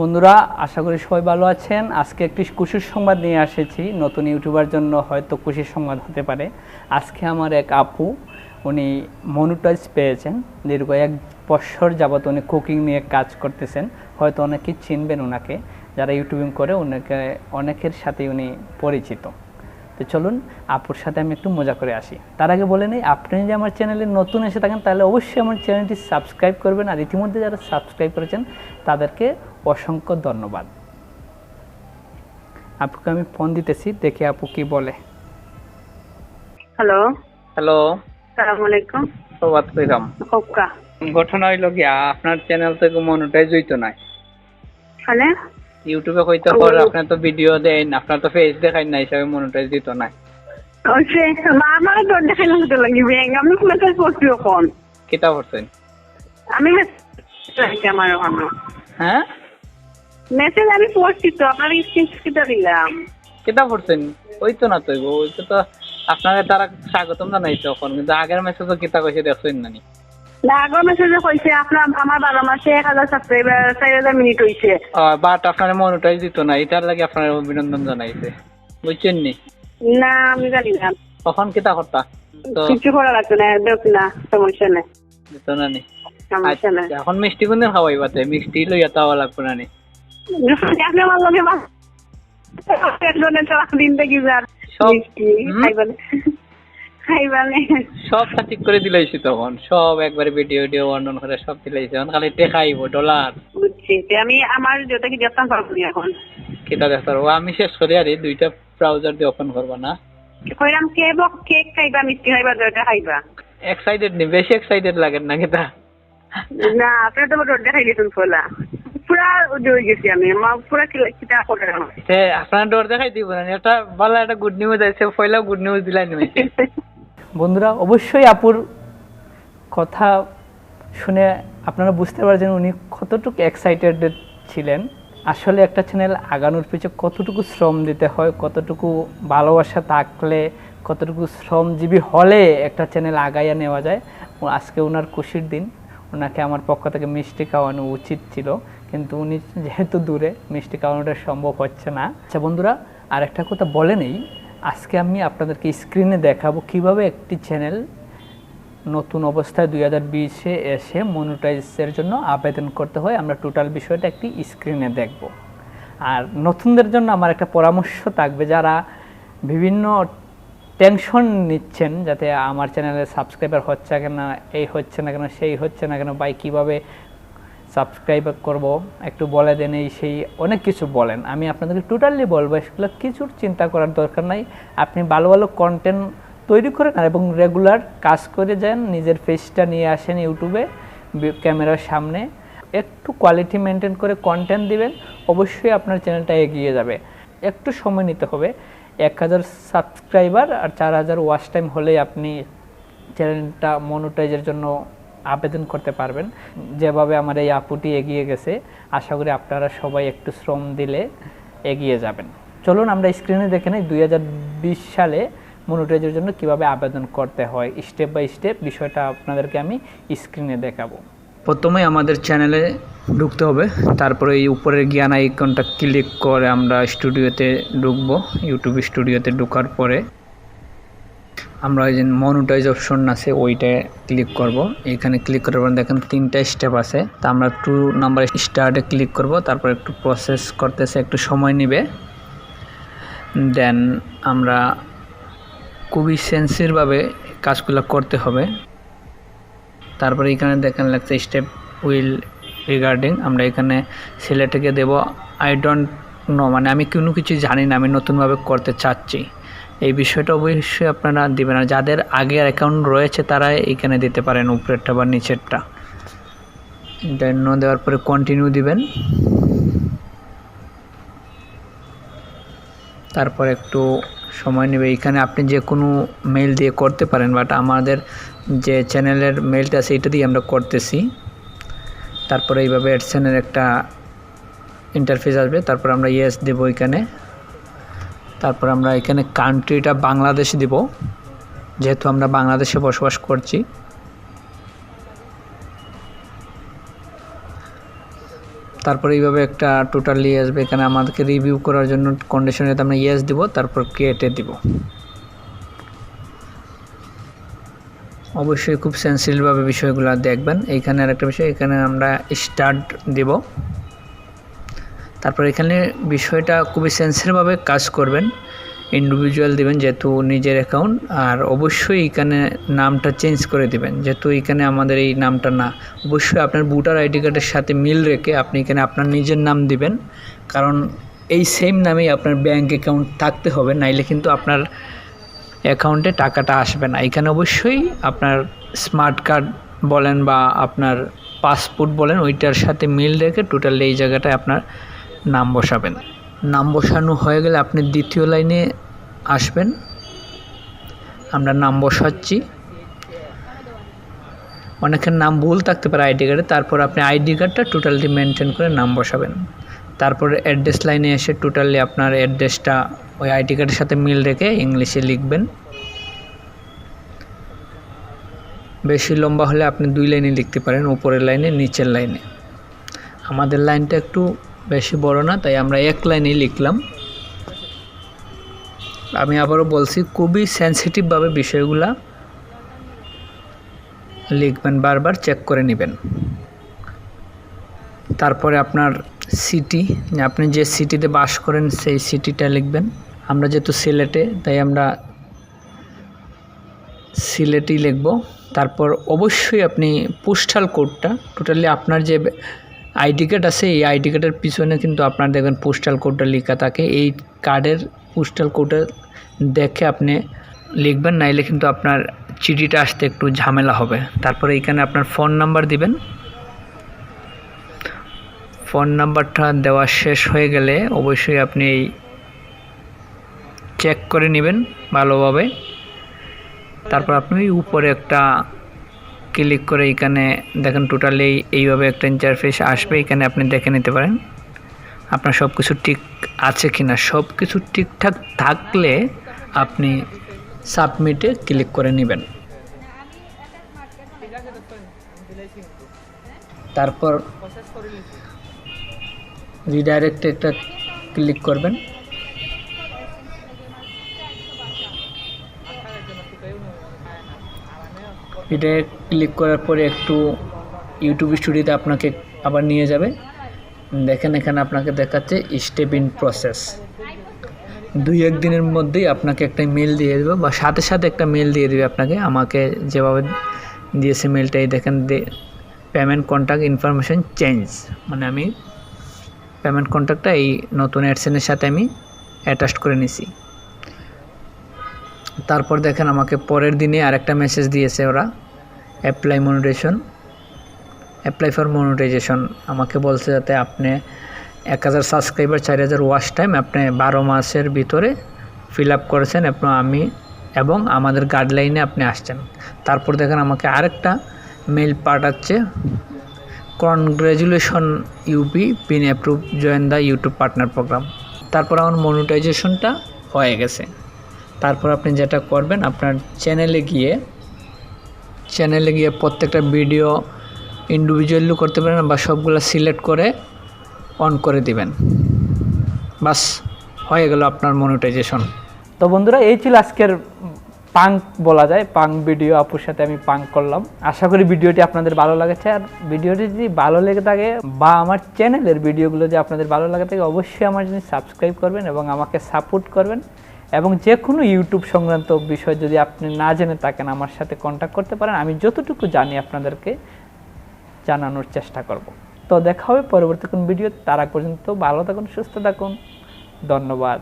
বন্ধুরা, আশা করি সবাই ভালো আছেন। আজকে একটি খুশির সংবাদ নিয়ে এসেছি। নতুন ইউটিউবার জন্য হয়তো খুশির সংবাদ হতে পারে। আজকে আমার এক আপু, উনি মনিটাইজ পেয়েছেন। দীর্ঘ 1 বছর যাবত উনি কুকিং নিয়ে কাজ করতেছেন। হয়তো অনেকেই চিনবেন ওনাকে, যারা ইউটিউবিং করে অনেকের সাথে উনি পরিচিত। তো চলুন আপুর সাথে আমি একটু মজা করে আসি। তার আগে বলে নেই, আপনি যদি আমার চ্যানেলে নতুন এসে থাকেন তাহলে অবশ্যই আমার চ্যানেলটি সাবস্ক্রাইব করবেন, আর ইতিমধ্যে যারা সাবস্ক্রাইব করেছেন তাদেরকে অসংখ্য ধন্যবাদ। আপুকে আমি ফোন দিতেছি, দেখে আপু কি বলে। হ্যালো হ্যালো, আসসালামু আলাইকুম। প্রভাত পেলাম। হোক্কা ঘটনা হইল গিয়া, আপনার চ্যানেল থেকে মনিটাইজ হইতো না। মানে ইউটিউবে হইতে পর আপনার তো ভিডিও দেন, আপনার তো ফেস দেখাই না, হিসাবে মনিটাইজ দিত না। ওইসে আমার তোর দেখাই না তো লাগবে। আমি মেসেজ করছি এখন। কিতা করছেন? আমি মেসেজ আমার ওখানে হ্যাঁ, মেসেজ আমি পড়ছি তো, আপনার স্ক্রিনশটটা দিলাম। কিতা করছেন? হইতো না তো, ওইতো তো আপনাকে তারা স্বাগতম জানাইছে তখন, কিন্তু আগের মেসেজও কিতা কইছে দেখছেন না নি? না, আগের মেসেজে কইছে আপনার আমার 12 মাসে 1000 সাবস্ক্রাইবার 4000 মিনিট হইছে। বাট আপনার মনিটাইজ দিত না, এটার লাগে আপনার অভিনন্দন জানাইছে, বুঝছেন নি? না, আমি জানি না। তখন কিতা করতা? তো কিছু করা লাগতো না, দেখ না, সমস্যা নেই, দিত না নি? সমস্যা নেই। এখন মিষ্টি কোন দিন খাওয়াইবাতে? মিষ্টি লইয়া তাওয়া লাগবে না নি? আপনি আমার লগে একজনের তো দিন থেকে যার মিষ্টি খাইবানে সব ঠিক করে দিলাইছি, তখন সব একবারে ভিডিও বর্ণন করে সব দিলাইছি। এখন খালি টেকাইব ডলার। বুঝছি, আমি আমার যেটা কি দেখতাম পারবো এখন। কিতা দেখতে পারবো? আমি শেষ করি আর 2টা ব্রাউজার দিয়ে ওপেন করবো না। কইরাম কেক খাইবা, মিষ্টি খাইবা, যেটা খাইবা। এক্সাইটেড নি, বেশি এক্সাইটেড লাগেন না কিতা? না, আপনার তো রোডটা খাইলে তুমি ফোলা পুরা হয়ে গেছি আমি, পুরা কিতা করে আপনার ডর দেখাই দিব না, এটা ভালো একটা গুড নিউজ আছে, পয়লা গুড নিউজ দিলাই নিয়েছে। বন্ধুরা, অবশ্যই আপুর কথা শুনে আপনারা বুঝতে পারছেন উনি কতটুকু এক্সাইটেড ছিলেন। আসলে একটা চ্যানেল আগানোর পিছনে কতটুকু শ্রম দিতে হয়, কতটুকু ভালোবাসা থাকলে, কতটুকু শ্রমজীবী হলে একটা চ্যানেল আগাইয়া নেওয়া যায়। আজকে ওনার খুশির দিন, ওনাকে আমার পক্ষ থেকে মিষ্টি খাওয়ানো উচিত ছিল, কিন্তু উনি যেহেতু দূরে, মিষ্টি খাওয়ানোটা সম্ভব হচ্ছে না। আচ্ছা বন্ধুরা, আর একটা কথা বলে নেই, আজকে আমি আপনাদেরকে স্ক্রিনে দেখাবো কিভাবে একটি চ্যানেল নতুন অবস্থায় 2020-এ এসে মনিটাইজের জন্য আবেদন করতে হয়। আমরা টোটাল বিষয়টা একটি স্ক্রিনে দেখব। আর নতুনদের জন্য আমার একটা পরামর্শ থাকবে, যারা বিভিন্ন টেনশন নিচ্ছেন যাতে আমার চ্যানেলে সাবস্ক্রাইবার হচ্ছে কেন, এই হচ্ছে না কেন, সেই হচ্ছে না কেন, ভাই কীভাবে সাবস্ক্রাইব করব একটু বলে দেন, এই সেই অনেক কিছু বলেন। আমি আপনাদেরকে টোটালি বলবো, এগুলো কিছুর চিন্তা করার দরকার নাই। আপনি ভালো ভালো কন্টেন্ট তৈরি করেন এবং রেগুলার কাজ করে যান, নিজের ফেসটা নিয়ে আসেন ইউটিউবে ক্যামেরার সামনে, একটু কোয়ালিটি মেনটেন করে কন্টেন্ট দিবেন, অবশ্যই আপনার চ্যানেলটা এগিয়ে যাবে। একটু সময় নিতে হবে। 1000 সাবস্ক্রাইবার আর 4000 ওয়াচ টাইম হলেই আপনি চ্যানেলটা মনিটাইজের জন্য আবেদন করতে পারবেন। যেভাবে আমার এই আপুটি এগিয়ে গেছে, আশা করি আপনারা সবাই একটু শ্রম দিলে এগিয়ে যাবেন। চলুন আমরা স্ক্রিনে দেখে নিই 2020 সালে মনিটাইজের জন্য কিভাবে আবেদন করতে হয়। স্টেপ বাই স্টেপ বিষয়টা আপনাদেরকে আমি স্ক্রিনে দেখাবো। প্রথমে আমাদের চ্যানেলে ঢুকতে হবে, তারপরে এই উপরের জ্ঞান আইকনটা ক্লিক করে আমরা স্টুডিওতে ঢুকবো। ইউটিউব স্টুডিওতে ঢোকার পরে আমরা এই যে মনিটাইজ অপশন আছে ওইটায় ক্লিক করব। এখানে ক্লিক করার পর দেখেন 3টা স্টেপ আছে, তা আমরা 2 নাম্বার স্টার্টে ক্লিক করব। তারপর একটু প্রসেস করতেছে, একটু সময় নেবে। দেন আমরা খুবই সেন্সিটিভভাবে কাজগুলো করতে হবে। তারপরে এখানে দেখেন লাগছে স্টেপ উইল রিগার্ডিং, আমরা এখানে সিলেক্টকে দেব আই ডোন্ট নো, মানে আমি কোনো কিছু জানি না, আমি নতুনভাবে করতে চাচ্ছি। এই বিষয়টা অবশ্যই আপনারা দিবেন, আর যাদের আগের অ্যাকাউন্ট রয়েছে তারা এখানে দিতে পারেন, উপরেরটা বা নিচেরটা। দেন নো দেওয়ার পরে কন্টিনিউ দিবেন। তারপর একটু সময় নেবে। এখানে আপনি যে কোনো মেইল দিয়ে করতে পারেন, বাট আমাদের যে চ্যানেলের মেইলটা আছে এটা দিয়ে আমরা করতেছি। তারপরে এইভাবে অ্যাডসেন্সের একটা ইন্টারফেস আসবে, তারপর আমরা ইয়েস দেবো এখানে। তারপর আমরা এখানে কান্ট্রিটা বাংলাদেশ দেব, যেহেতু আমরা বাংলাদেশে বসবাস করছি। তারপরে এইভাবে একটা টোটালি আসবে। এখানে আমাদেরকে রিভিউ করার জন্য কন্ডিশনে আমরা ইয়েস দিব, তারপর ক্রিয়েটে দিব। অবশ্যই খুব সেন্সিটিভভাবে বিষয়গুলো দেখবেন। এইখানে আরেকটা বিষয়, এখানে আমরা স্টার্ট দিব। তারপর এখানে বিষয়টা খুবই সেন্সিটিভভাবে কাজ করবেন, ইন্ডিভিজুয়াল দিবেন যেহেতু নিজের অ্যাকাউন্ট। আর অবশ্যই এখানে নামটা চেঞ্জ করে দিবেন, যেহেতু এখানে আমাদের এই নামটা না। অবশ্যই আপনার ভোটার আইডি কার্ডের সাথে মিল রেখে আপনি এখানে আপনার নিজের নাম দিবেন, কারণ এই সেম নামেই আপনার ব্যাঙ্ক অ্যাকাউন্ট থাকতে হবে, নাইলে কিন্তু আপনার অ্যাকাউন্টে টাকাটা আসবে না। এখানে অবশ্যই আপনার স্মার্ট কার্ড বলেন বা আপনার পাসপোর্ট বলেন, ওইটার সাথে মিল রেখে টোটালি এই জায়গাটায় আপনার নাম বসাবেন। নাম বসানো হয়ে গেলে আপনি দ্বিতীয় লাইনে আসবেন। আমরা নাম বসাচ্ছি। অনেকের নাম ভুল থাকতে পারে আইডি কার্ডে, তারপর আপনি আইডি কার্ডটা টোটালি মেনটেন করে নাম বসাবেন। তারপরে অ্যাড্রেস লাইনে এসে টোটালি আপনার অ্যাড্রেসটা ওই আইডি কার্ডের সাথে মিল রেখে ইংলিশে লিখবেন। বেশি লম্বা হলে আপনি 2 লাইনে লিখতে পারেন, উপরের লাইনে নিচের লাইনে। আমাদের লাইনটা একটু বেশি বড় না, তাই আমরা 1 লাইনেই লিখলাম। আমি আবারও বলছি, খুবই সেন্সিটিভভাবে বিষয়গুলা লিখবেন, বারবার চেক করে নেবেন। তারপরে আপনার সিটি, আপনি যে সিটিতে বাস করেন সেই সিটিটা লিখবেন। আমরা যেহেতু সিলেটে, তাই আমরা সিলেটই লিখব। তারপর অবশ্যই আপনি পোস্টাল কোডটা, টোটালি আপনার যে আইডি কার্ড আছে এই আইডি কার্ডের পিছনে কিন্তু আপনার দেখবেন পোস্টাল কোডটা লেখা থাকে। এই কার্ডের পোস্টাল কোডটা দেখে আপনি লিখবেন, নাইলে কিন্তু আপনার চিঠিটা আসতে একটু ঝামেলা হবে। তারপরে এইখানে আপনার ফোন নাম্বার দিবেন। ফোন নাম্বারটা দেওয়া শেষ হয়ে গেলে অবশ্যই আপনি চেক করে নেবেন ভালোভাবে। তারপর আপনি উপরে একটা ক্লিক করে এখানে দেখেন টোটালি এইভাবে একটা ইন্টারফেস আসবে। এখানে আপনি দেখে নিতে পারেন আপনার সব কিছু ঠিক আছে কিনা। সব কিছু ঠিকঠাক থাকলে আপনি সাবমিটে ক্লিক করে নেবেন। তারপর রিডাইরেক্টে একটা ক্লিক করবেন। এটা ক্লিক করার পরে একটু ইউটিউব স্টুডিওতে আপনাকে আবার নিয়ে যাবে। দেখেন এখানে আপনাকে দেখাচ্ছে স্টেপ ইন প্রসেস। 2-1 দিনের মধ্যেই আপনাকে একটা মেল দিয়ে দেবে, বা সাথে সাথে একটা মেল দিয়ে দেবে আপনাকে। আমাকে যেভাবে দিয়েছে মেলটাই দেখেন, পেমেন্ট কন্ট্যাক্ট ইনফরমেশন চেঞ্জ, মানে আমি পেমেন্ট কন্ট্যাক্টটা এই নতুন অ্যাডসেন্সের সাথে আমি অ্যাটাচ করে নিছি। তারপর দেখেন আমাকে পরের দিনে আরেকটা মেসেজ দিয়েছে ওরা, অ্যাপ্লাই ফর মনিটাইজেশন। আমাকে বলছে যাতে আপনি 1000 সাবস্ক্রাইবার 4000 ওয়াচ টাইম আপনি 12 মাসের ভিতরে ফিল আপ করেছেন এবং আমাদের গাইডলাইনে আপনি আসছেন। তারপর দেখেন আমাকে আরেকটা মেল পাঠাচ্ছে, congratulation you've been approve, join the YouTube partner programme. তারপর আমার মনিটাইজেশনটা হয়ে গেছে। তারপর আপনি যেটা করবেন, আপনার চ্যানেলে গিয়ে প্রত্যেকটা ভিডিও ইন্ডিভিজুয়ালি করতে পারেন, বা সবগুলো সিলেক্ট করে অন করে দিবেন। বাস হয়ে গেল আপনার মনিটাইজেশন। তো বন্ধুরা, এই ছিল আজকের পাঙ্ক বলা যায়, পাঙ্ক ভিডিও। আপুর সাথে আমি পাঙ্ক করলাম। আশা করি ভিডিওটি আপনাদের ভালো লাগেছে। আর ভিডিওটি যদি ভালো লেগে থাকে বা আমার চ্যানেলের ভিডিওগুলো যদি আপনাদের ভালো লাগে থাকে, অবশ্যই আমার জন্য সাবস্ক্রাইব করবেন এবং আমাকে সাপোর্ট করবেন। এবং যে কোনো ইউটিউব সংক্রান্ত বিষয় যদি আপনি না জেনে থাকেন, আমার সাথে কন্ট্যাক্ট করতে পারেন। আমি যতটুকু জানি আপনাদেরকে জানানোর চেষ্টা করব। তো দেখা হবে পরবর্তী কোন ভিডিও। তার আগ পর্যন্ত ভালো থাকুন, সুস্থ থাকুন। ধন্যবাদ।